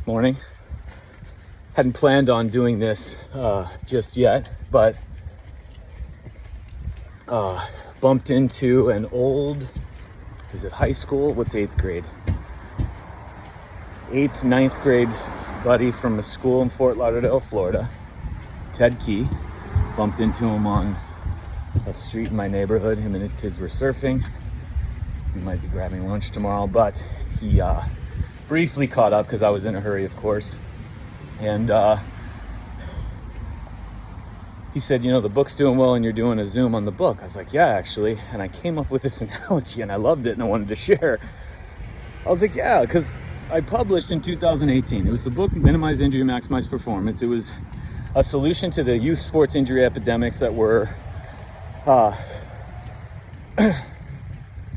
Morning. Hadn't planned on doing this just yet, but bumped into an old, is it high school? What's 8th grade? 9th grade buddy from a school in Fort Lauderdale, Florida, Ted Key. Bumped into him on a street in my neighborhood. Him and his kids were surfing. He might be grabbing lunch tomorrow, but he briefly caught up because I was in a hurry, of course. And he said, the book's doing well and you're doing a Zoom on the book. I was like, yeah, actually. And I came up with this analogy and I loved it and I wanted to share. I was like, yeah, because I published in 2018. It was the book, Minimize Injury, Maximize Performance. It was a solution to the youth sports injury epidemics that were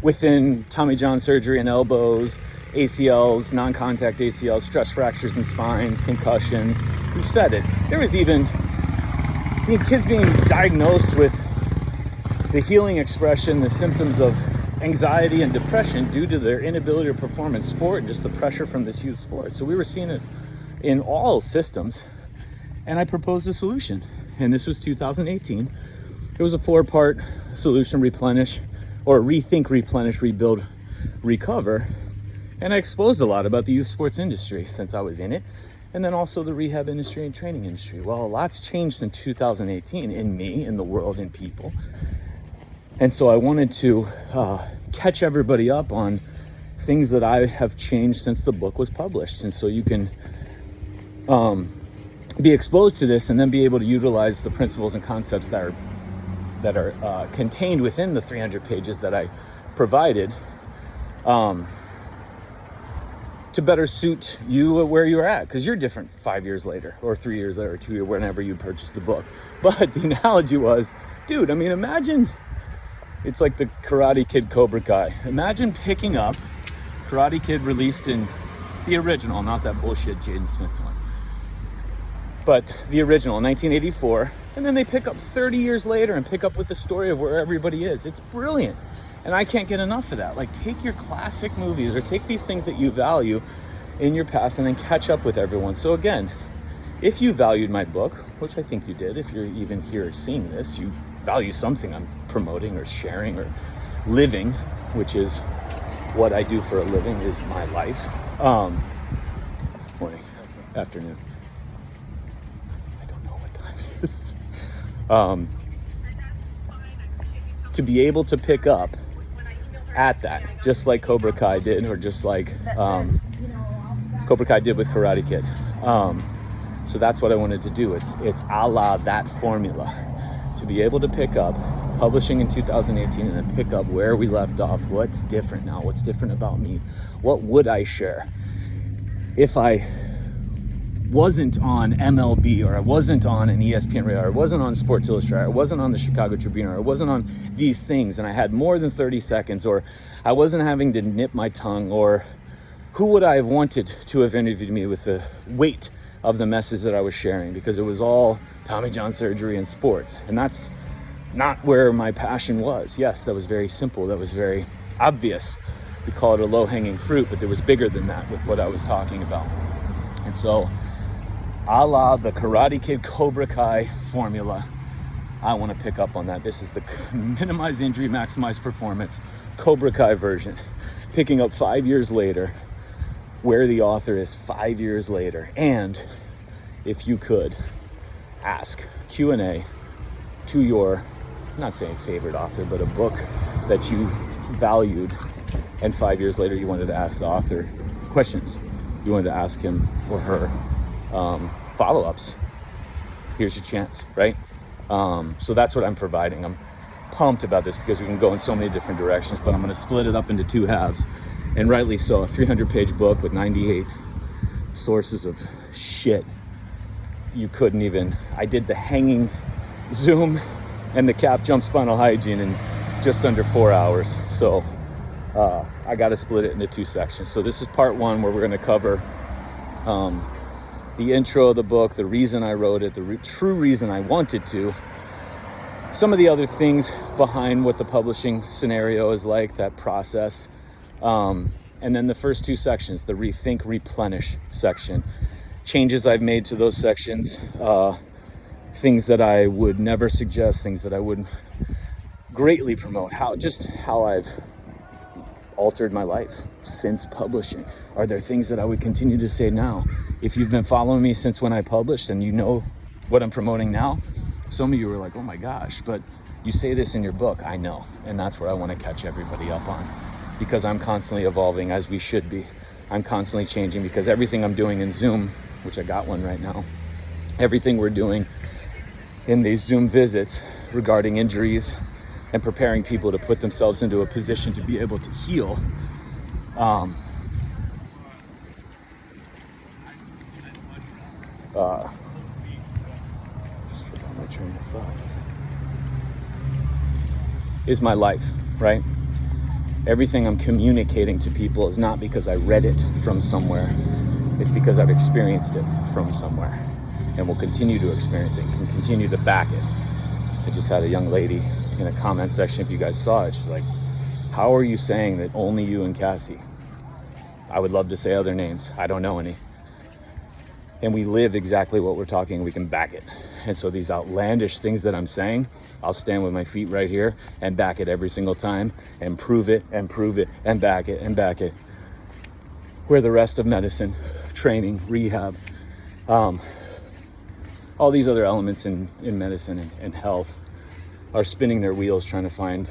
within Tommy John surgery and elbows, ACLs, non-contact ACLs, stress fractures and spines, concussions. We've said it. There was even kids being diagnosed with the healing expression, the symptoms of anxiety and depression due to their inability to perform in sport and just the pressure from this youth sport. So we were seeing it in all systems. And I proposed a solution. And this was 2018. It was a 4-part solution: replenish, or rethink, replenish, rebuild, recover. And I exposed a lot about the youth sports industry since I was in it, and then also the rehab industry and training industry. Well, a lot's changed in 2018 in me, in the world, in people. And so I wanted to catch everybody up on things that I have changed since the book was published. And so you can be exposed to this and then be able to utilize the principles and concepts that are contained within the 300 pages that I provided to better suit you at where you're at, because you're different 5 years later or 3 years later or 2 years, whenever you purchase the book. But the analogy was, dude, imagine it's like the Karate Kid, Cobra Kai. Imagine picking up Karate Kid, released in the original, not that bullshit Jaden Smith one, but the original, 1984, and then they pick up 30 years later and pick up with the story of where everybody is. It's brilliant. And I can't get enough of that. Like, take your classic movies or take these things that you value in your past and then catch up with everyone. So again, if you valued my book, which I think you did, if you're even here seeing this, you value something I'm promoting or sharing or living, which is what I do for a living, is my life. Morning, afternoon. I don't know what time it is. To be able to pick up at that, just like Cobra Kai did, or just like Cobra Kai did with Karate Kid. So that's what I wanted to do. It's a la that formula, to be able to pick up publishing in 2018 and then pick up where we left off. What's different now? What's different about me? What would I share if I wasn't on MLB, or I wasn't on an ESPN radio, or I wasn't on Sports Illustrated, or I wasn't on the Chicago Tribune, or I wasn't on these things, and I had more than 30 seconds, or I wasn't having to nip my tongue, or who would I have wanted to have interviewed me with the weight of the message that I was sharing? Because it was all Tommy John surgery and sports, and that's not where my passion was. Yes, that was very simple, that was very obvious. We call it a low-hanging fruit, but there was bigger than that with what I was talking about. And so, a la the Karate Kid, Cobra Kai formula, I want to pick up on that. This is the Minimize Injury, Maximize Performance Cobra Kai version. Picking up 5 years later, where the author is 5 years later. And if you could ask Q&A to your, I'm not saying favorite author, but a book that you valued, and 5 years later you wanted to ask the author questions. You wanted to ask him or her follow-ups. Here's your chance, right? So that's what I'm providing. I'm pumped about this because we can go in so many different directions, but I'm going to split it up into 2 halves, and rightly so. A 300-page book with 98 sources of shit you couldn't even. I did the hanging Zoom and the calf jump spinal hygiene in just under 4 hours. So I got to split it into 2 sections. So this is part 1, where we're going to cover the intro of the book, the reason I wrote it, the true reason I wanted to, some of the other things behind what the publishing scenario is like, that process, and And then the first 2 sections, the rethink, replenish section. Changes I've made to those sections, things that I would never suggest, things that I would greatly promote, how I've altered my life since publishing. Are there things that I would continue to say now? If you've been following me since when I published and you know what I'm promoting now, some of you are like, oh my gosh, but you say this in your book. I know, and that's where I want to catch everybody up on, because I'm constantly evolving, as we should be. I'm constantly changing, because everything I'm doing in Zoom, which I got one right now, everything we're doing in these Zoom visits regarding injuries and preparing people to put themselves into a position to be able to heal, just forgot my train of thought, is my life, right? Everything I'm communicating to people is not because I read it from somewhere. It's because I've experienced it from somewhere, and will continue to experience it, can continue to back it. I just had a young lady in a comment section, if you guys saw it, she's like, how are you saying that only you and Cassie? I would love to say other names. I don't know any. And we live exactly what we're talking, we can back it. And so these outlandish things that I'm saying, I'll stand with my feet right here and back it every single time, and prove it and prove it and back it and back it. Where the rest of medicine, training, rehab, all these other elements in medicine and health are spinning their wheels trying to find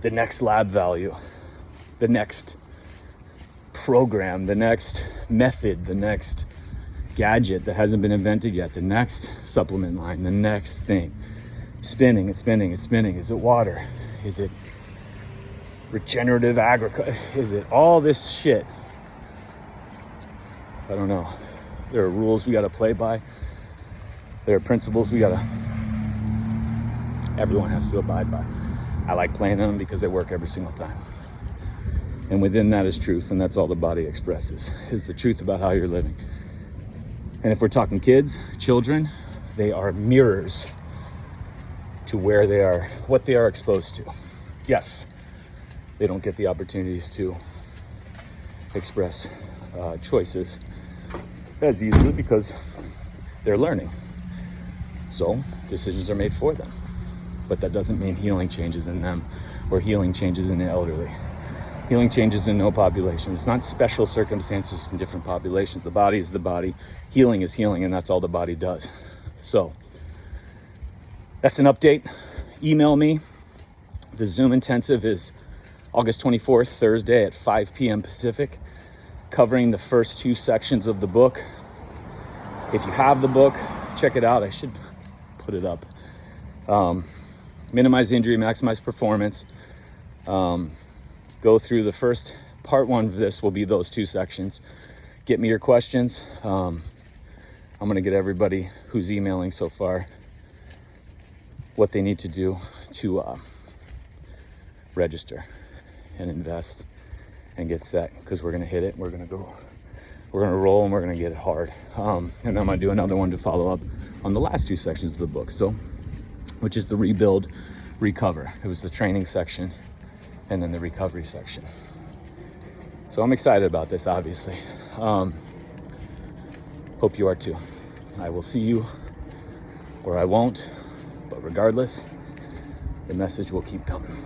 the next lab value, the next program, the next method, the next gadget that hasn't been invented yet, the next supplement line, the next thing. Spinning, it's spinning, it's spinning. Is it water? Is it regenerative agriculture? Is it all this shit? I don't know. There are rules we gotta play by. There are principles everyone has to abide by. I like playing them because they work every single time. And within that is truth, and that's all the body expresses, is the truth about how you're living. And if we're talking kids, children, they are mirrors to where they are, what they are exposed to. Yes, they don't get the opportunities to express choices as easily because they're learning. So decisions are made for them. But that doesn't mean healing changes in them or healing changes in the elderly. Healing changes in no population. It's not special circumstances in different populations. The body is the body. Healing is healing, and that's all the body does. So that's an update. Email me. The Zoom intensive is August 24th, Thursday at 5 p.m. Pacific, covering the first 2 sections of the book. If you have the book, check it out. I should put it up. Minimize injury, maximize performance. Go through the first part 1 of this will be those 2 sections. Get me your questions. I'm going to get everybody who's emailing so far what they need to do to register and invest and get set, because we're going to hit it. We're going to roll, and we're going to get it hard. And I'm going to do another one to follow up on the last 2 sections of the book. So, which is the rebuild, recover. It was the training section and then the recovery section. So I'm excited about this, obviously. Hope you are too. I will see you, or I won't, but regardless, the message will keep coming.